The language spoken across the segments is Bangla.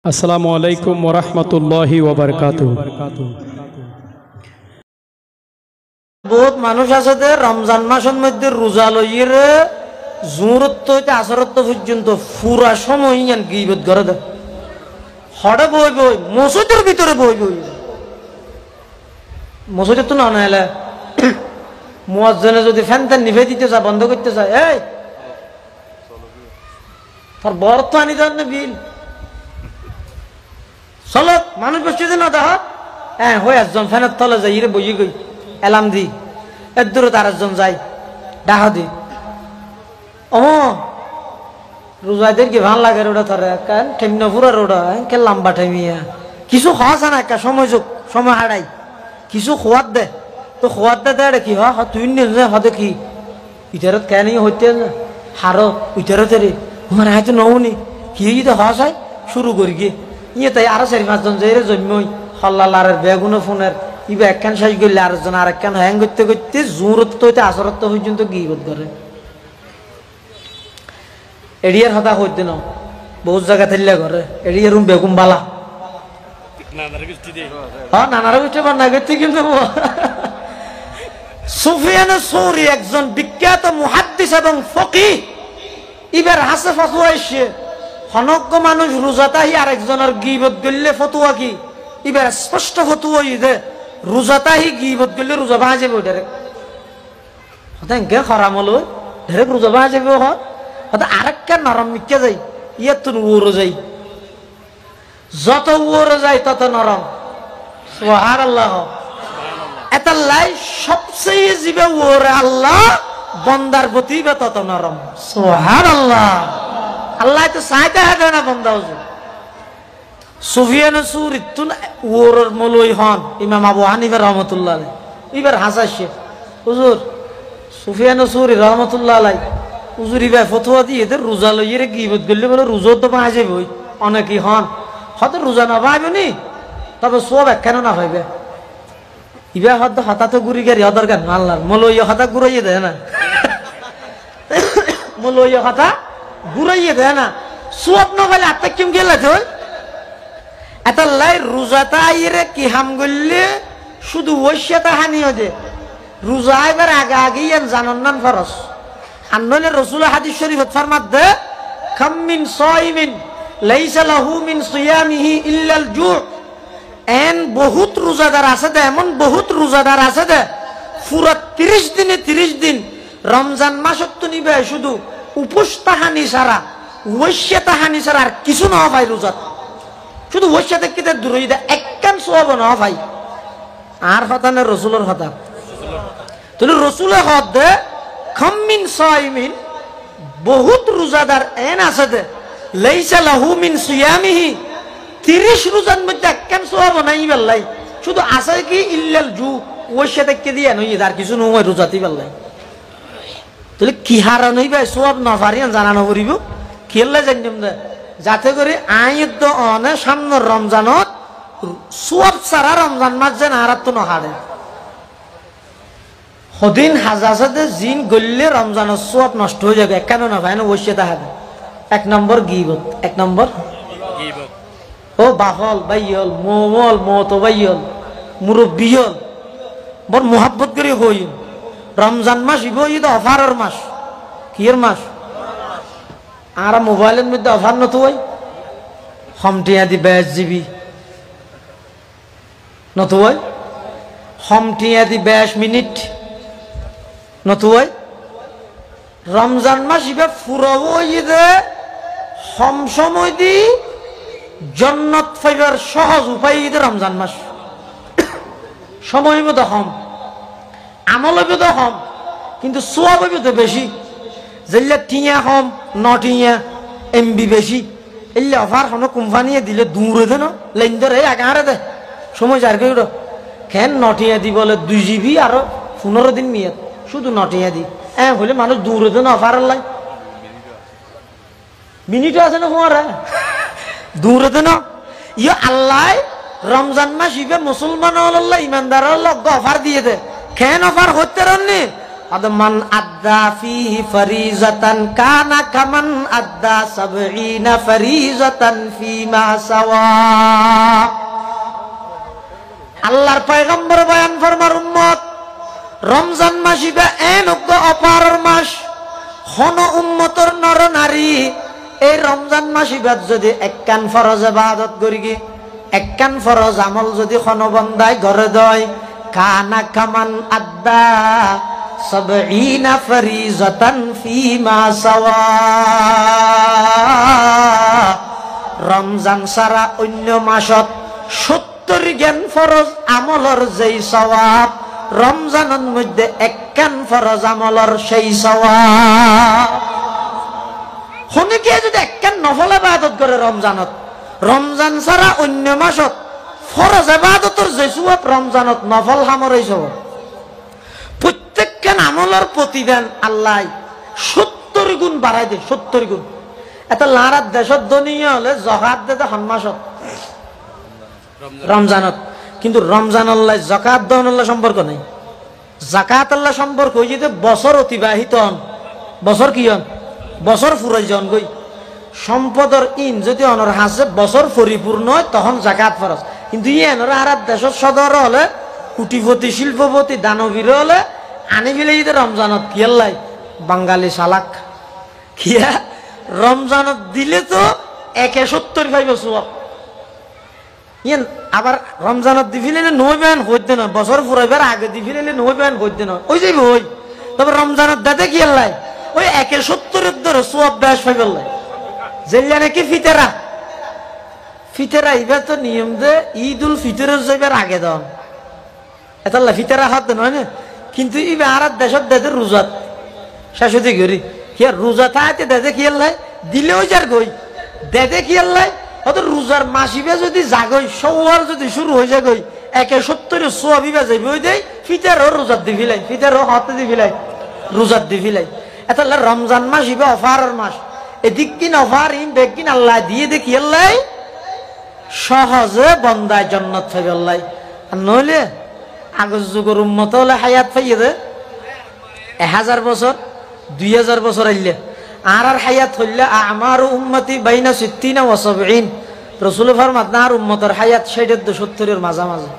আসসালামু আলাইকুম ওয়া রাহমাতুল্লাহি ওয়া বারাকাতুহু। বহুত মানুষ আছে যে রমজান মাসের মধ্যে রোজা লইয়ে জোরত হইতে আসরত পর্যন্ত পুরা সময় ইয়ান গীবত করে দেয়। হড়ে বই বই মসজিদের ভিতরে বই বই মসজিদে তো না এলে মুয়াজ্জিনে যদি ফ্যান ট্যান নিভে দিতে চায়, বন্ধ করতে চায়, এই তার বর তো আনি দেন না বিল চলো মানুষ বসছে না দেখা হ্যাঁ হয়ে একজন ফ্যানের তলে যাই রে বই গই এলাম দি এর দূরে তার একজন যাই ডাহা দি ও রোজাদের কি ভাল লাগে ওটা ধরে কেন ঠেমনা পুরা রোডা কে লম্বা ঠেমিয়া কিছু খাওয়া না একটা সময় যোগ সময় হারাই কিছু খোয়াত দে তো খোয়াত দে কি হয় তুই নিয়ে হতে কি ইটারত কেন হইতে হারো ইটারতে রে আমার হয়তো নৌনি কি যদি হওয়া চাই শুরু করি গিয়ে ইয়ে তাই আরো 4-5 জন যাই রে জন্মই হল্লালারের বেগুনো ফোনের ইবে একখান শেষ করলে আরেকজন আরেকখান হ্যাং করতে করতে জোরত্ব হইতে আসরত্ব পর্যন্ত গীবত করে এড়িয়ার হতা হইতে না বহুত জায়গা থাকলে ঘরে এড়িয়ার বেগুম বালা হ্যাঁ নানারা গোষ্ঠী বান্না করতে কিন্তু সুফিয়ান সৌরি একজন বিখ্যাত মুহাদ্দিস এবং ফকিহ ইবার হাসে ফতুয়া এসে হনজ্ঞ মানুষ রোজাতাহি আরেকজনের গীবত করলে ফতুয়া কি এবার স্পষ্ট ফতুয়া দে রোজাতাহি গীবত করলে রোজা ভাঙা যাবে ডাইরেক্ট হতে খরাম হলো ডাইরেক্ট রোজা ভাঙা যাবে হতে আরেকটা নরম মিকে যাই ইয়ার তো উড়ো যাই যত উড়ো যায় তত নরম সুবহানাল্লাহ এটা লাই সবচেয়ে জিবে ওরে আল্লাহ বন্দার প্রতি তত নরম সুবহানাল্লাহ আল্লাহ তো চাইতে হবে না বন্দা হুজুর সুফিয়ান সৌরি তুন ওর মলই হন ইমাম আবু হানিফা রহমতুল্লাহ আলাইহি এবার হাসাইছে হুজুর সুফিয়ান সৌরি রহমতুল্লাহ আলাইহি হুজুর ইবা ফতোয়া দিয়ে এদের রোজা লইয়ে গীবত করলে বলে রোজা তো পাওয়া যাবে ওই অনেকই হন হয়তো রোজা না পাইবে নি তবে সব একখান না হইবে ইবা হয়তো হঠাৎ গুড়ি গাড়ি হদর কেন আল্লাহর মলইয়া হঠাৎ ঘুরাইয়ে দেয় না মলইয়া হঠাৎ ঘুরাইয়ে দেয় না স্বপ্ন বলে আত্মা কিম গেলে তো এটা লাই রোজাটা আইরে কি হাম করলে শুধু ওইসাটা হানিও দে রোজা এবার আগে আগে জানন নান ফরস আর নইলে রসুল হাদিস শরীফ ফরমাত দে খাম্মিন সাইমিন লাইসা লাহু মিন সিয়ামিহি ইল্লাল জু' এন বহুত রোজাদার আছে দে এমন বহুত রোজাদার আছে দে পুরো 30 দিনে 30 দিন রমজান মাসত তো নিবে শুধু উপোস তাহানি ছাড়া ওইসা তাহানি ছাড়া আর কিছু না ভাই রোজাত শুধু ওর সাথে কিতে দূরই দেয় একখান সোয়াব না ভাই আর হতানের রসুলের হতা তাহলে রসুলের হত দে খাম্মিন সাইমিন বহুত রোজাদার এন আছে দে লাইসা লাহু মিন সিয়ামিহি 30 রোজার মধ্যে একখান সোয়াব নাই বেল্লাই শুধু আছে কি ইল্লাল জু ওর সাথে কে দিয়ে নই আর কিছু নয় রোজাতি বেল্লাই তাহলে কি হারা নই ভাই সোয়াব না পারিয়ান জানানো করিব খেললে জানিম দে যাতে করে আইদ অনে সামনের রমজানত সোয়াব ছাড়া রমজান মাস যেন হারাত তো নহারে সদিন হাজাসাতে জিন গললে রমজানের সোয়াব নষ্ট হয়ে যাবে কেন না ভাই না বসে তাহাবে 1 নম্বর গীবত 1 নম্বর ও বাহল বাইল মোমল মত বাইল মুরব্বিয়ল বড় মোহাব্বত করে হই রমজান মাস ইব ঈদ অফারের মাস কিয়ের মাস আর মোবাইলের মধ্যে অফার নতো হয় হমটিয়া দি 22 জিবি নতো হয় হমটিয়া দি 22 মিনিট নতো হয় রমজান মাস ইবে ফুরাবো ঈদে হম সময় দি জান্নাত পাইবার সহজ উপায় ঈদে রমজান মাস সময় মতো হম আমল হবে তো হম কিন্তু সোয়াব হবে তো বেশি যেলে টিয়া হম নটিয়া এমবি বেশি এলে অফার কোনো কোম্পানিয়ে দিলে দূরে দে না লাইন ধরে আগারে দে সময় যার কেউ কেন নটিয়া দি বলে 2 জিবি আর 15 দিন মেয়াদ শুধু নটিয়া দি হলে মানুষ দূরে দে না অফার লাই মিনিট আছে না তোমার দূরে দে না ইয়ে আল্লাহ রমজান মাস ইবে মুসলমান আল্লাহ ইমানদার আল্লাহ অফার দিয়ে দে কেন অফার হতে রাননি মান আদ্দা ফিহি ফরিজাতান কানা কামান আদ্দা 70 ফরিজাতান ফিমা সাওয়া। আল্লাহর পয়গম্বর বয়ান ফরমার উম্মত, রমজান মাস ইবা এনগ্য অপারর মাস। হন উম্মতর নর নারী এই রমজান মাস ইবাদ যদি একখান ফরজ ইবাদত করি, একখান ফরজ আমল যদি খন বন্দায় ঘরে দয়, কানা কামান আদ্দা 70 ফরিজাতান ফিমা সাওয়া। রমজান সারা অন্য মাসত 70 জ্ঞান ফরজ আমলর যেই সওয়াব, রমজানের মধ্যে একখান ফরজ আমলর সেই সওয়াব। হনিকে যদি একখান নফল ইবাদত করে রমজানত, রমজান ছাড়া অন্য মাসত ফরজ ইবাদতর যে সওয়াব রমজানত নফল হামরই সওয়াব। প্রত্যেকখান আমলের প্রতিদান আল্লাহ 70 গুণ বাড়াই দেয়, 70 গুণ। এটা লারাত দেশত দুনিয়া হলে জকাত দিতে হন মাসত রমজানত, কিন্তু রমজান আল্লাহ জাকাত দেওয়ান আল্লাহ সম্পর্ক নেই। জাকাত আল্লাহ সম্পর্ক হয়ে যেতে বছর অতিবাহিত হন, বছর কি হন, বছর ফুরাই যান গই। সম্পদর ইন যদি অনর হাসে বছর পরিপূর্ণ হয় তখন জাকাত ফরজ। কিন্তু এনরা হারাত দেশের সদর হলে কুটিপতি শিল্পপতি দানবীর হলে আনি ফেলে যেতে রমজানত কি আল্লাহ বাঙালি শালাক কিয়া রমজানত দিলে তো 71 পাইব সওয়াব। ইয়েন আবার রমজানত দি ফেলে নয় বেন হইতে না, বছর ফুরাইবার আগে দি ফেলে নয় বেন হইতে না, ওই যাইব ওই। তবে রমজানত দাতে কি আল্লাহ ওই 71 ধরে সওয়াব বেশ পাইব আল্লাহ। যেলা নাকি ফিতেরা, ফিতেরা এবার তো নিয়ম যে ঈদ উল ফিতরের যাইবার আগে দাও এটা ফিতেরা হাত নয় না, কিন্তু এবার আর দেশত দেতে রোজাত শাশুতি গরি কি আর রোজা থাকতে দেতে কি আল্লাহ দিলেও যার গই দেতে কি আল্লাহ অত রোজার মাসিবে যদি জাগই সওয়াল যদি শুরু হয়ে যায় গই 71 সোয়াবিবা যাইবে ওই দেই ফিতেরও রোজাত দি ফিলাই, ফিতেরও হাতে দি ফিলাই, রোজাত দি ফিলাই। এটা রমজান মাস ইবে অফারের মাস। এদিক কিন অফার ইন বেগ কিন আল্লাহ দিয়ে দেখি আল্লাহ সহজে বন্দায় জান্নাত পাইবে আল্লাহ। আর নইলে আগের যুগের উম্মত হলে হায়াত পাইয়ে দে 1000 বছর 2000 বছর আইলে আর হায়াত হইলে আমার উম্মতি বাইনা 60 ওয়া 70। রাসূল ফরমাত না আর উম্মতের হায়াত 60-70 এর মাঝামাঝি।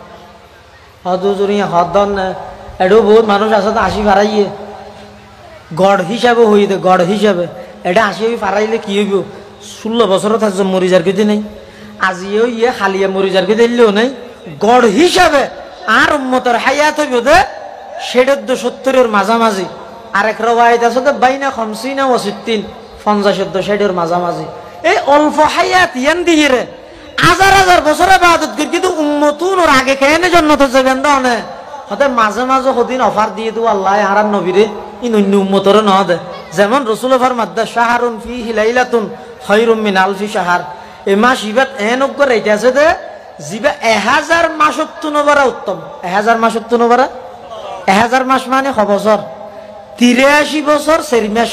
হদুজুরিয়া হদন এডো বহুত মানুষ আছে 80 ফারাইয়ে গড় হিসাবে হইতে, গড় হিসাবে এটা 80 ফারাইলে কি হইব 16 বছরও থাকছে মরিজার কিছু নেই। আজিও ইয়ে খালিয়া মরিজার কিছু দিলেও নেই। গড় হিসাবে আর উম্মতের হায়াত হইব দে 60-70 এর মাঝামাঝি। আরেক রওয়ায়াত আছে যে বাইনা 50 ওয়া 60 50-60 মাঝামাঝি। এই অল্প হায়াত ইয়ান দিয়ে রে হাজার হাজার বছর ইবাদত করি, কিন্তু উম্মতুন ওর আগে কেন জান্নাতে যাবেন না নে হতে মাঝে মাঝে হদিন অফার দিয়ে দু আল্লাহ হারান নবীরে ইন অন্য উম্মতর না দে। যেমন রাসূল ফরমাত শাহরুন ফিহি লাইলাতুন খায়রুম মিন আলফি শাহর। এই মাস ইবাত এনক করে এটা আছে যে জিবা 1000 মাসত তুনবারা উত্তম। 1000 মাসত তুনবারা 1000 মাস মানে খ বছর 83 বছর 4 মাস।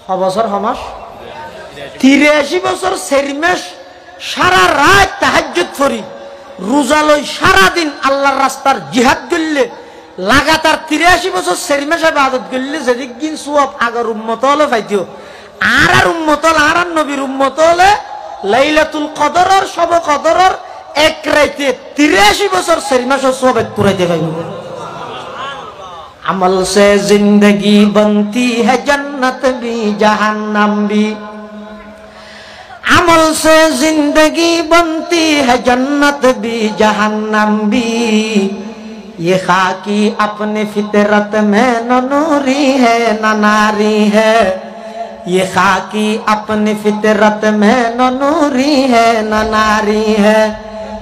খ বছর খ মাস 83 বছর 4 মাস। সারা রাত তাহাজ্জুদ পড়ি, রোজা লই সারা দিন আল্লাহর রাস্তার জিহাদ করলে লাগাতার 83 বছর 4 মাস ইবাদত করলে যেদিক দিন সওয়াব আগর উম্মত হলে পাইতো। আর উম্মত হলে আর নবীর উম্মত হলে লাইলাতুল কদরের সব কদরের এক রাতে 83 বছর 4 মাসের সওয়াব পুরাইতে পাইব। अमल से जिंदगी बनती है जन्नत भी जहन्नम भी। अमल से जिंदगी बनती है जन्नत भी जहन्नम भी। ये खाकी अपने फितरत में न नूरी है न नारी है। ये खाकी अपने फितरत में न नूरी है न नारी है।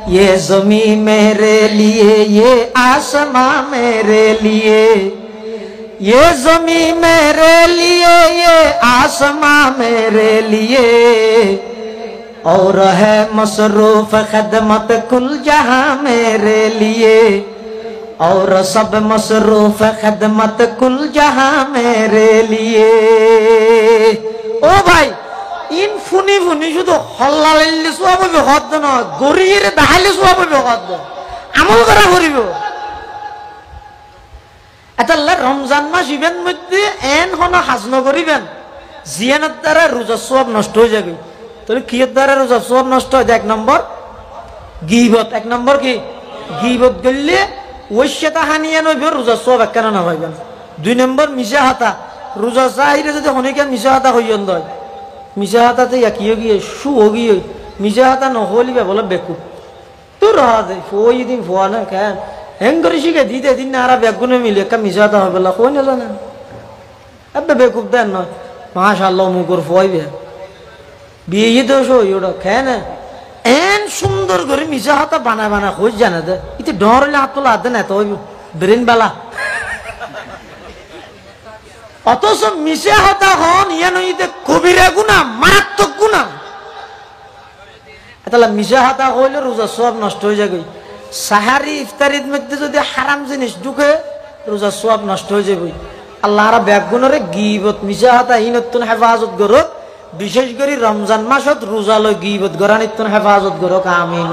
ये ज़मीं मेरे लिए ये आसमां मेरे लिए। ये ज़मीं मेरे लिए ये आसमां मेरे लिए। और है मसरूफ खिदमत कुल जहां मेरे लिए। और सब मसरूफ खिदमत कुल जहां मेरे लिए। ओ भाई ইন ফুনি ফুনি শুধু হল্লা লাইলে সওয়াব হবে হদ না, গরিয়ের দাহাইলে সওয়াব হবে হদ। আমল করা করিব এটা রমজান মাস ইভেন মধ্যে এন হন হাজম করিবেন জিয়ানের দ্বারা রোজা সব নষ্ট হয়ে যাবে। তাহলে কিয়ের দ্বারা রোজা সব নষ্ট হয়? এক নম্বর গীবত। এক নম্বর কি? গীবত করলে ওই সেটা হানিয়ে নইবে, রোজা সব একখানা না হইবেন। দুই নম্বর মিশা হাতা, রোজা চাহিদা যদি অনেকে মিশা হাতা হইন দয়, মিশা হাতাতে কিয়ে গিয়ে সু গিয়ে মিশা হাতা নহলিবে বলে বেকুব তোর রহা যায় ফই দিন ফোয়া না কেন হেং করে শিখে দিতে দিন না আর বেগুনে মিলে একটা মিশা হাতা হবে কই না জানা এবে বেকুব দেন নয় মাশাআল্লাহ মুকুর ফইবে বিয়ে দোষ ওটা খেয়ে না এন সুন্দর করে মিশা হাতা বানা বানা খোঁজ জানা দে ইতে ডর হলে হাত তোলা হাতে না তো ব্রেন বেলা। অথচ মিশা হাতা হন ইয়ান ইতে কবিরা গুনাহ, মারাত্মক গুনাহ। তাহলে মিশা হাতা হইলে রোজা সব নষ্ট হয়ে যাবে। সাহারি ইফতারির মধ্যে যদি হারাম জিনিস ঢুকে রোজা সব নষ্ট হয়ে যাবে। আল্লাহ রা ব্যাগুণরে গীবত মিশা হাতা হিনতুন হেফাজত করুক, বিশেষ করে রমজান মাসত রোজা লয় গীবত গরানিতুন হেফাজত করুক। আমিন।